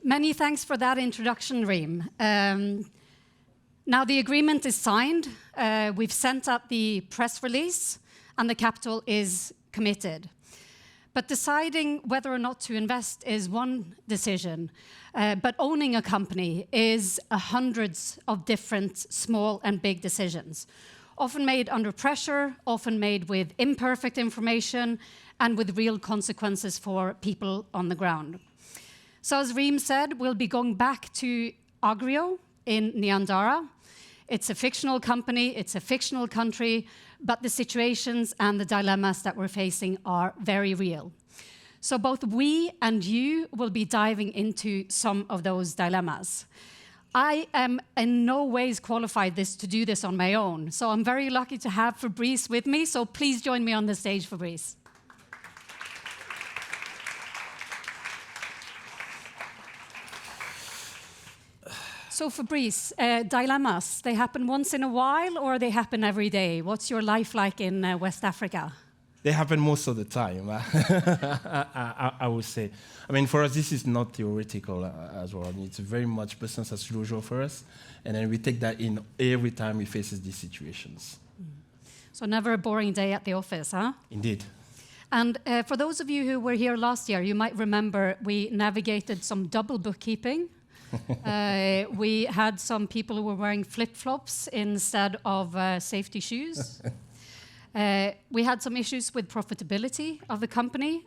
Many thanks for that introduction, Reem. Now the agreement is signed. We've sent out the press release, and the capital is committed. But deciding whether or not to invest is one decision, but owning a company is hundreds of different small and big decisions, often made under pressure, often made with imperfect information, and with real consequences for people on the ground. So as Reem said, we'll be going back to Agrio in Nyandara. It's a fictional company, it's a fictional country, but the situations and the dilemmas that we're facing are very real. So both we and you will be diving into some of those dilemmas. I am in no ways qualified to do this on my own, so I'm very lucky to have Fabrice with me, so please join me on the stage, Fabrice. So Fabrice, dilemmas, they happen once in a while or they happen every day? What's your life like in West Africa? They happen most of the time, I would say. I mean, for us, this is not theoretical as well. I mean, it's very much business as usual for us. And then we take that in every time we face these situations. So never a boring day at the office, huh? Indeed. And for those of you who were here last year, you might remember we navigated some double bookkeeping. We had some people who were wearing flip-flops instead of safety shoes. We had some issues with profitability of the company,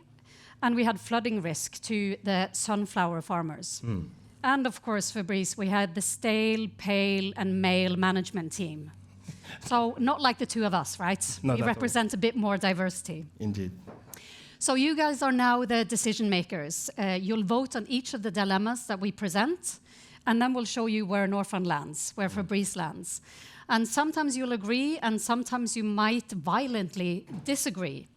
and we had flooding risk to the sunflower farmers. And of course, Fabrice, we had the stale, pale, and male management team. So not like the two of us, right? Not we represent a bit more diversity. Indeed. So you guys are now the decision makers. You'll vote on each of the dilemmas that we present, and then we'll show you where Norfund lands, where Fabrice lands. And sometimes you'll agree, and sometimes you might violently disagree.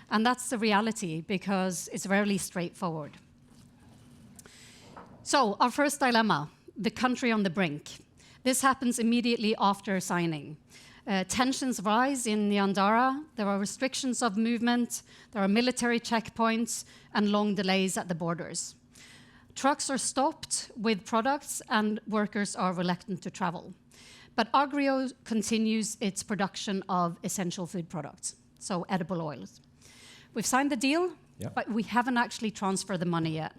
And that's the reality, because it's rarely straightforward. So our first dilemma, the country on the brink. This happens immediately after signing. Tensions rise in Nyandara. There are restrictions of movement, there are military checkpoints, and long delays at the borders. Trucks are stopped with products, and workers are reluctant to travel. But Agrio continues its production of essential food products, so edible oils. We've signed the deal, but we haven't actually transferred the money yet.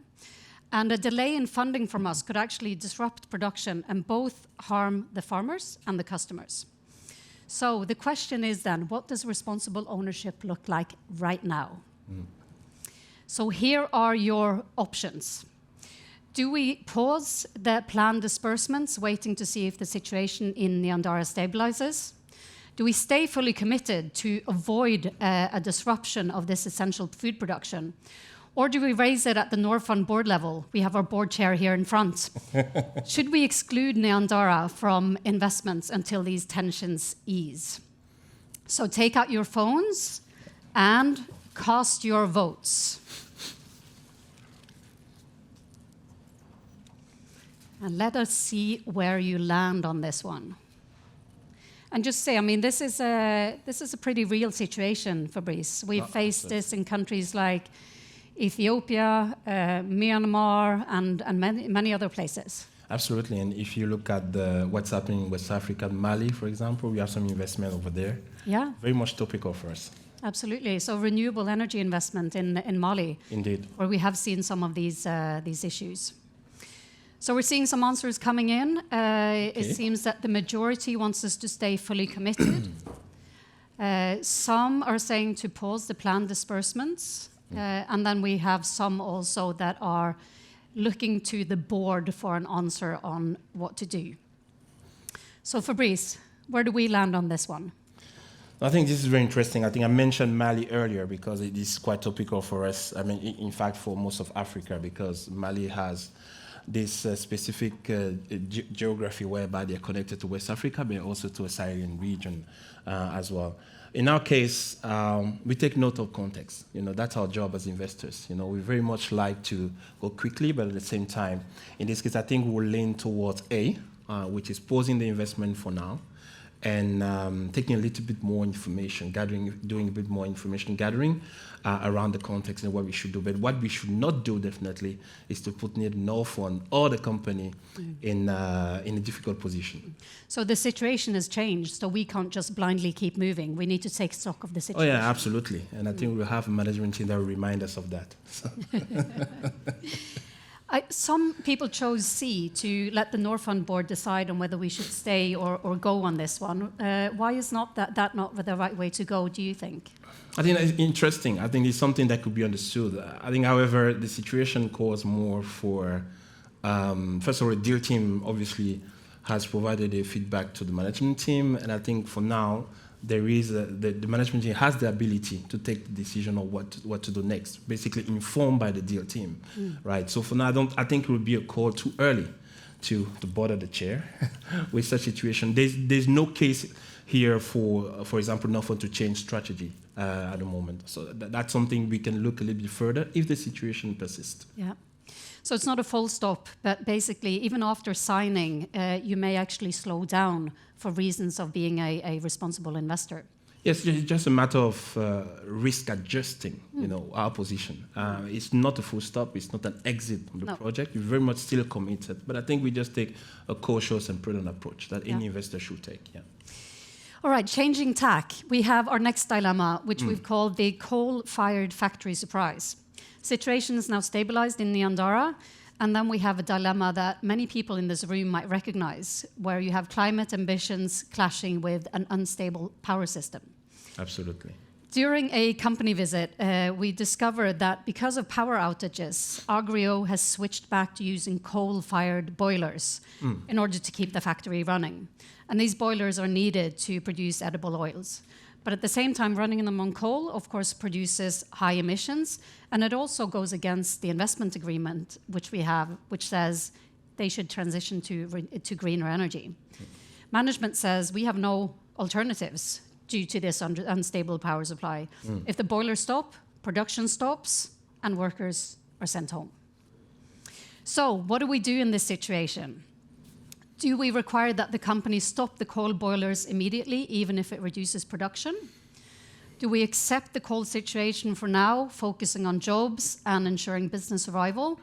And a delay in funding from us could actually disrupt production and both harm the farmers and the customers. So the question is then, what does responsible ownership look like right now? So here are your options. Do we pause the planned disbursements, waiting to see if the situation in Nyandara stabilizes? Do we stay fully committed to avoid a disruption of this essential food production? Or do we raise it at the Norfund board level? We have our board chair here in front. Should we exclude Nyandara from investments until these tensions ease? So take out your phones and cast your votes. And let us see where you land on this one. And just say, I mean, this is a pretty real situation, Fabrice. We've faced this in countries like Ethiopia, Myanmar, and many other places. Absolutely, and if you look at what's happening in West Africa, Mali, for example, we have some investment over there. Yeah. Very much topical for us. Absolutely. So renewable energy investment in Mali. Indeed. Where we have seen some of these issues. So we're seeing some answers coming in. It seems that the majority wants us to stay fully committed. Some are saying to pause the planned disbursements. And then we have some also that are looking to the board for an answer on what to do. So Fabrice, where do we land on this one? I think this is very interesting. I think I mentioned Mali earlier because it is quite topical for us. I mean, in fact, for most of Africa, because Mali has this specific geography whereby they're connected to West Africa, but also to a Sahelian region as well. In our case, we take note of context. You know, that's our job as investors. You know, we very much like to go quickly, but at the same time, in this case, I think we'll lean towards A, which is pausing the investment for now, and taking a little bit more information, doing a bit more information gathering around the context and what we should do. But what we should not do, definitely, is to put neither Norfund or the company in a difficult position. So the situation has changed, so we can't just blindly keep moving. We need to take stock of the situation. Oh yeah, absolutely. And I think we'll have a management team that will remind us of that. So. Some people chose C, to let the Norfund board decide on whether we should stay or go on this one. Why is that not the right way to go, do you think? I think that's interesting. I think it's something that could be understood. I think, however, the situation calls more for, first of all, the deal team obviously has provided a feedback to the management team, and I think for now, there is the management team has the ability to take the decision on what to do next, basically informed by the deal team, right? So for now, I think it would be a call too early to bother the chair with such situation. There's no case here for example, Norfund to change strategy at the moment. So that's something we can look a little bit further if the situation persists. Yeah. So it's not a full stop, but basically, even after signing, you may actually slow down for reasons of being a responsible investor. Yes, it's just a matter of risk adjusting, our position. It's not a full stop. It's not an exit on the project. We're very much still committed, but I think we just take a cautious and prudent approach that any investor should take. Yeah. All right, changing tack. We have our next dilemma, which we've called the coal-fired factory surprise. Situation is now stabilized in the Andorra, and then we have a dilemma that many people in this room might recognize, where you have climate ambitions clashing with an unstable power system. Absolutely. During a company visit, we discovered that because of power outages, Agrio has switched back to using coal-fired boilers in order to keep the factory running. And these boilers are needed to produce edible oils. But at the same time, running them on coal, of course, produces high emissions, and it also goes against the investment agreement which we have, which says they should transition to greener energy. Management says we have no alternatives due to this unstable power supply. If the boilers stop, production stops, and workers are sent home. So what do we do in this situation? Do we require that the company stop the coal boilers immediately, even if it reduces production? Do we accept the coal situation for now, focusing on jobs and ensuring business survival?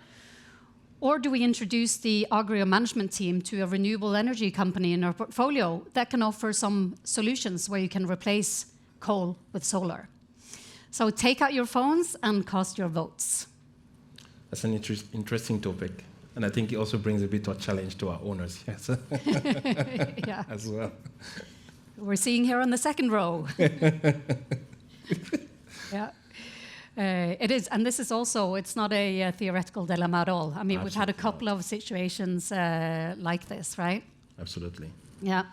Or do we introduce the Agrio management team to a renewable energy company in our portfolio that can offer some solutions where you can replace coal with solar? So take out your phones and cast your votes. That's an interesting topic. And I think it also brings a bit of a challenge to our owners, yes. Yeah. As well. We're seeing here on the second row. Yeah. It is, and this is also, it's not a theoretical dilemma at all. I mean, we've had a couple of situations like this, right? Absolutely. Yeah.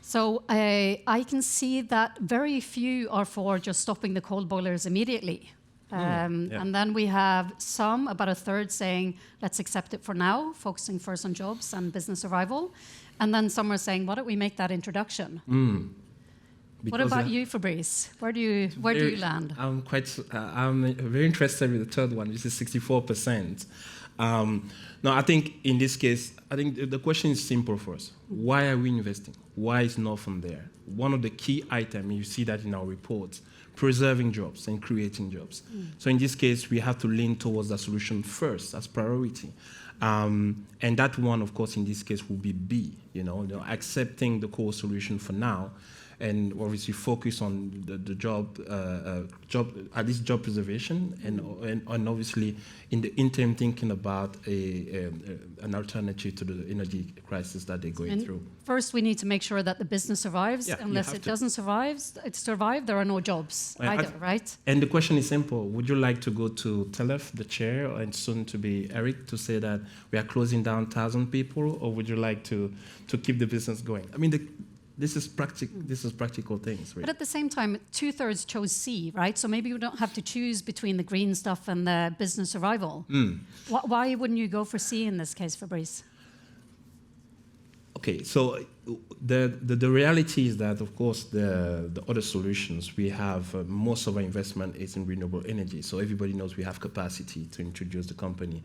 So I can see that very few are for just stopping the coal boilers immediately. And then we have some, about a third, saying, let's accept it for now, focusing first on jobs and business survival. And then some are saying, why don't we make that introduction? What about you, Fabrice? Where do you land? I'm very interested with the third one, which is 64%. No, I think in this case, I think the question is simple for us. Why are we investing? Why is Norfund there? One of the key items, you see that in our reports, preserving jobs and creating jobs. So in this case, we have to lean towards the solution first as priority. And that one, of course, in this case will be B, accepting the core solution for now, and obviously focus on the job preservation, and obviously in the interim thinking about an alternative to the energy crisis that they're going through. First, we need to make sure that the business survives. Unless it doesn't survive, there are no jobs either, right? And the question is simple. Would you like to go to Telef, the chair, and soon to be Eric, to say that we are closing down 1,000 people, or would you like to keep the business going? I mean, this is practical things, really. But at the same time, 2/3 chose C, right? So maybe you don't have to choose between the green stuff and the business survival. Why wouldn't you go for C in this case, Fabrice? Okay, so the reality is that, of course, the other solutions we have, most of our investment is in renewable energy. So everybody knows we have capacity to introduce the company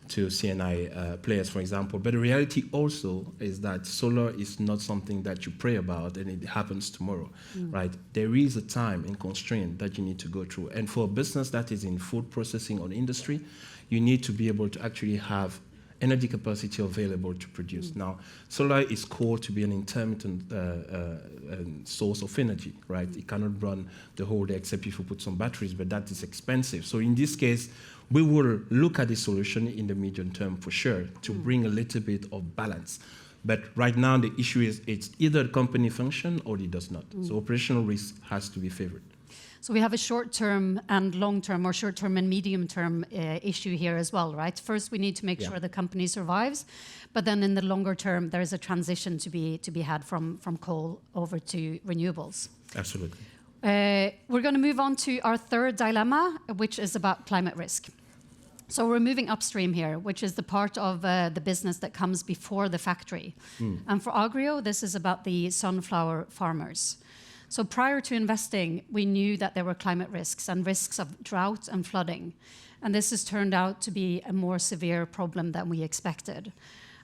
to CNI players, for example. But the reality also is that solar is not something that you pray about and it happens tomorrow, right? There is a time and constraint that you need to go through. And for a business that is in food processing or industry, you need to be able to actually have energy capacity available to produce. Now, solar is called to be an intermittent source of energy, right? It cannot run the whole day except if you put some batteries, but that is expensive. So in this case, we will look at the solution in the medium term for sure to bring a little bit of balance. But right now, the issue is it's either the company function or it does not. So operational risk has to be favored. So we have a short-term and long-term, or short-term and medium-term issue here as well, right? First, we need to make sure the company survives, but then in the longer term, there is a transition to be had from coal over to renewables. Absolutely. We're going to move on to our third dilemma, which is about climate risk. So we're moving upstream here, which is the part of the business that comes before the factory. And for Agrio, this is about the sunflower farmers. So prior to investing, we knew that there were climate risks and risks of drought and flooding. And this has turned out to be a more severe problem than we expected.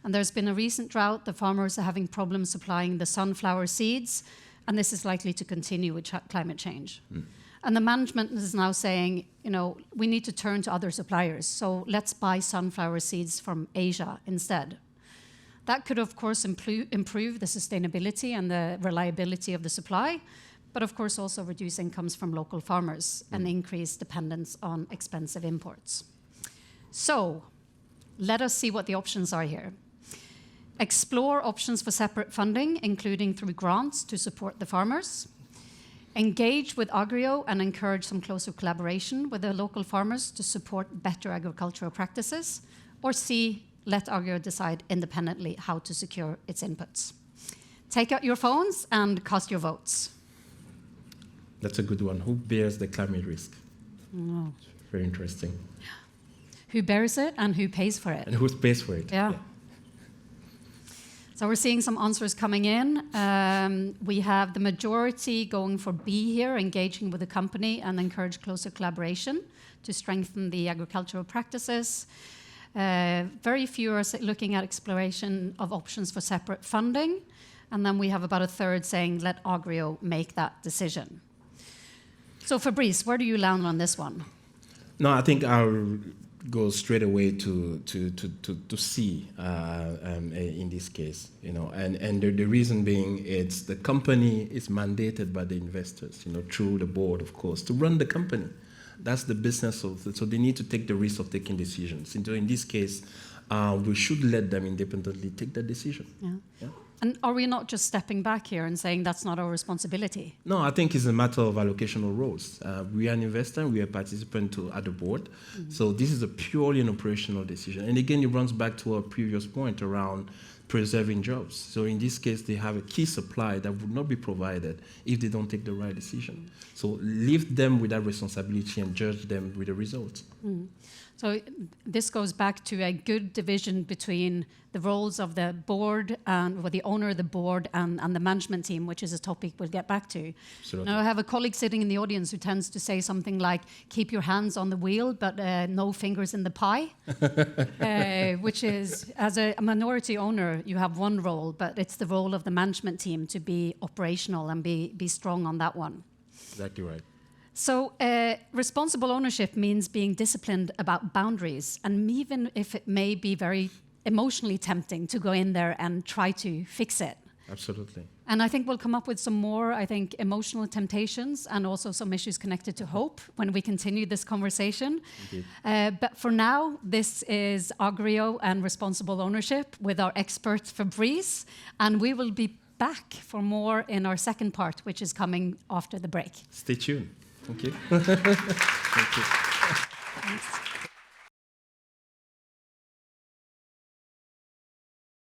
And there's been a recent drought. The farmers are having problems supplying the sunflower seeds, and this is likely to continue with climate change. And the management is now saying, we need to turn to other suppliers. So let's buy sunflower seeds from Asia instead. That could, of course, improve the sustainability and the reliability of the supply, but of course also reduce incomes from local farmers and increase dependence on expensive imports. So let us see what the options are here. Explore options for separate funding, including through grants to support the farmers. Engage with Agrio and encourage some closer collaboration with the local farmers to support better agricultural practices. Or C, let Agrio decide independently how to secure its inputs. Take out your phones and cast your votes. That's a good one. Who bears the climate risk? Oh. Very interesting. Who bears it and who pays for it? And who pays for it? Yeah. So we're seeing some answers coming in. We have the majority going for B here, engaging with the company and encourage closer collaboration to strengthen the agricultural practices. Very few are looking at exploration of options for separate funding. And then we have about a third saying, let Agrio make that decision. So Fabrice, where do you land on this one? No, I think I'll go straight away to C in this case, and the reason being it's the company is mandated by the investors, through the board, of course, to run the company. That's the business of it. So they need to take the risk of taking decisions. And so in this case, we should let them independently take that decision. Yeah. And are we not just stepping back here and saying that's not our responsibility? No, I think it's a matter of allocation of roles. We are an investor, we are a participant at the board. So this is a purely an operational decision. And again, it runs back to our previous point around preserving jobs. So in this case, they have a key supply that would not be provided if they don't take the right decision. So leave them with that responsibility and judge them with the results. So this goes back to a good division between the roles of the board and the owner of the board and the management team, which is a topic we'll get back to. Absolutely. Now I have a colleague sitting in the audience who tends to say something like, keep your hands on the wheel, but no fingers in the pie, which is, as a minority owner, you have one role, but it's the role of the management team to be operational and be strong on that one. Exactly right. So responsible ownership means being disciplined about boundaries, and even if it may be very emotionally tempting to go in there and try to fix it. Absolutely. And I think we'll come up with some more, emotional temptations and also some issues connected to hope when we continue this conversation. But for now, this is Agrio and responsible ownership with our expert Fabrice, and we will be back for more in our second part, which is coming after the break. Stay tuned. Thank you. Thank you. Thanks.